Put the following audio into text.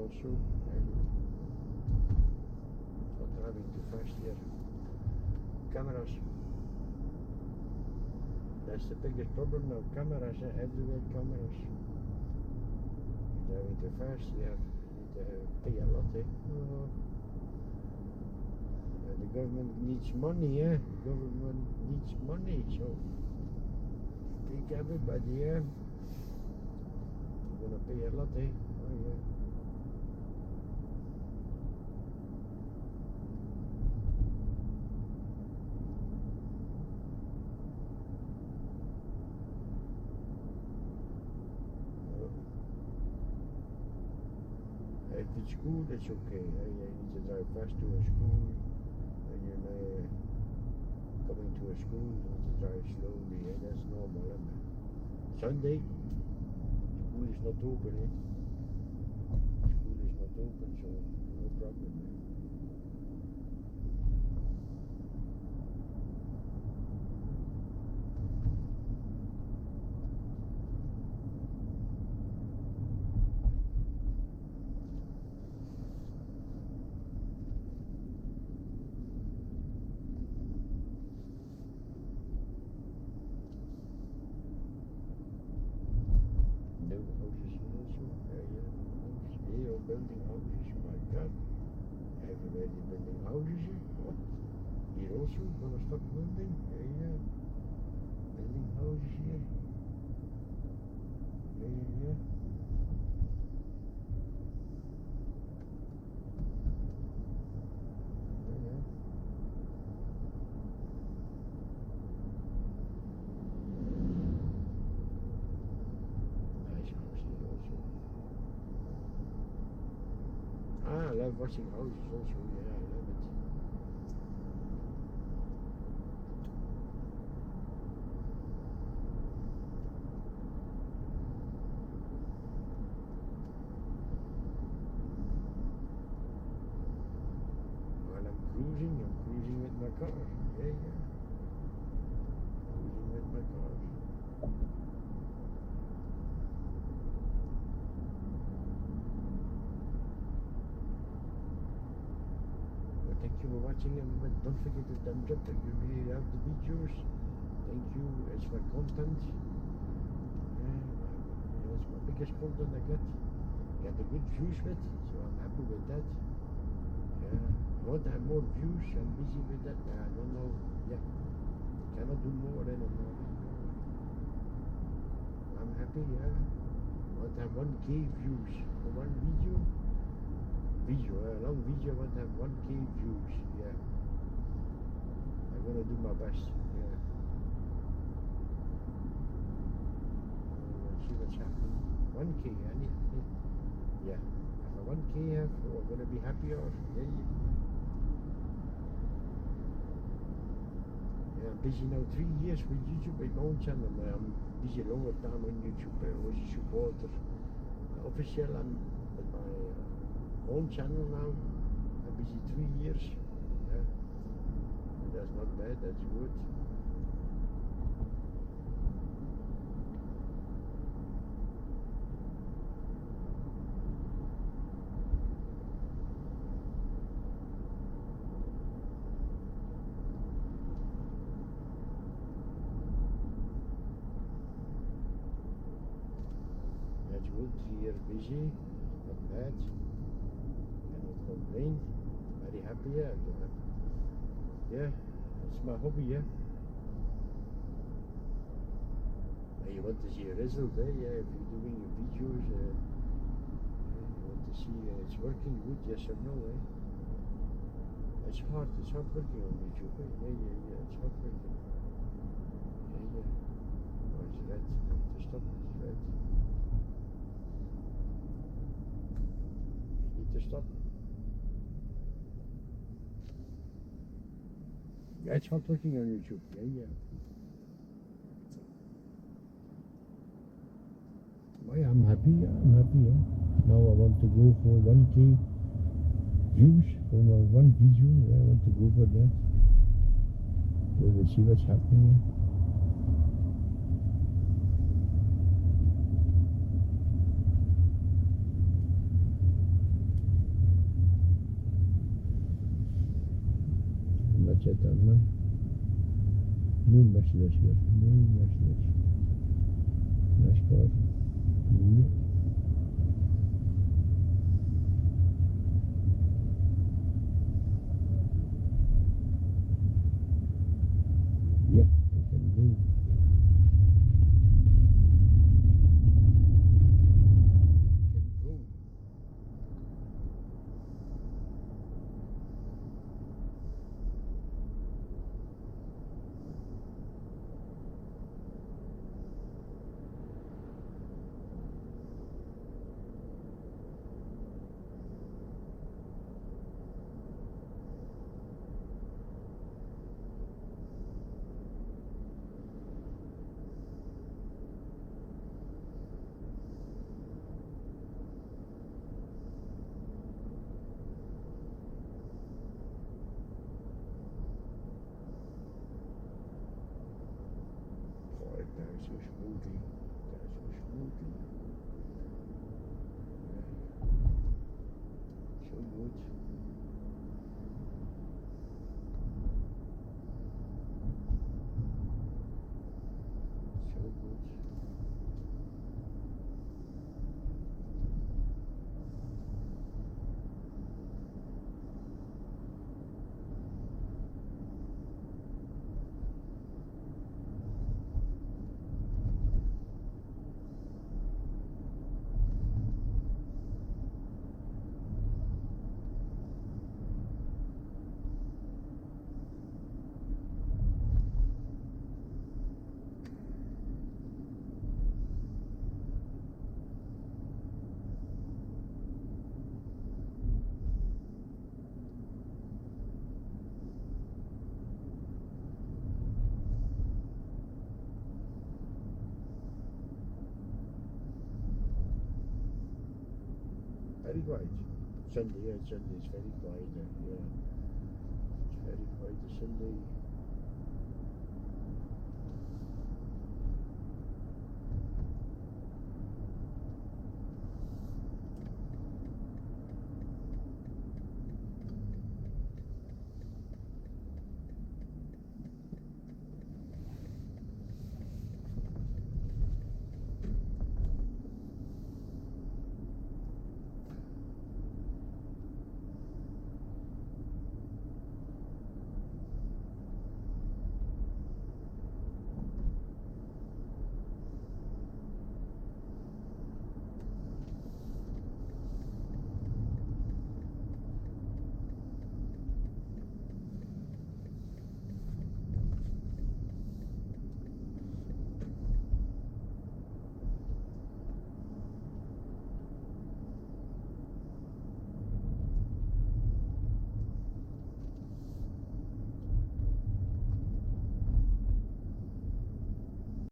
also. Not driving too fast here. Cameras. That's the biggest problem now. Cameras, everywhere cameras. Driving too fast, you need to pay a lot. The government needs money, The government needs money, so take everybody, You're gonna pay a lot, Oh, yeah. If it's school, that's okay. You need to drive fast to a school. When you're coming to a school, you need to drive slowly. That's normal. Sunday, school is not open. School is not open, so no problem. Building houses, my God. Everybody building houses. What? Here also gonna stop building. Building houses here. I love watching houses also, I love it. While I'm cruising with my car. Cruising with my car. Thank you for watching, but don't forget to thumbs up if you really love the videos. Thank you, it's my content. It's my biggest content I get. Get a good views with, so I'm happy with that. I want to have more views, I'm busy with that. I don't know, cannot do more anymore. I'm happy, I want to have 1K views for one video. A long video, I want to have 1K views, I'm gonna do my best, We'll see what's happening. 1K, I need, if I 1K have, I'm gonna be happier, I'm busy now 3 years with YouTube, with my own channel. I'm busy a longer time on YouTube, I was a supporter. Official, I'm with my own channel now. I'm busy 3 years. That's not bad, that's good. That's good, 3 years busy, not bad. Complain, very happy, it's my hobby, And you want to see a result, if you're doing your videos, you want to see it's working good, yes or no, It's hard working on YouTube, it's hard working. Oh, it's red, I have to stop, it's red. You need to stop. It's hard working on YouTube, Well, I'm happy, Now I want to go for 1K views for my one video, I want to go for that. So we'll see what's happening. much at that, man. Muy much. Nice part. Yep, I can move. Can go. Daar is een smoothie. Zo goed. Very quiet. Sunday is very quiet. Yeah. It's very quiet Sunday.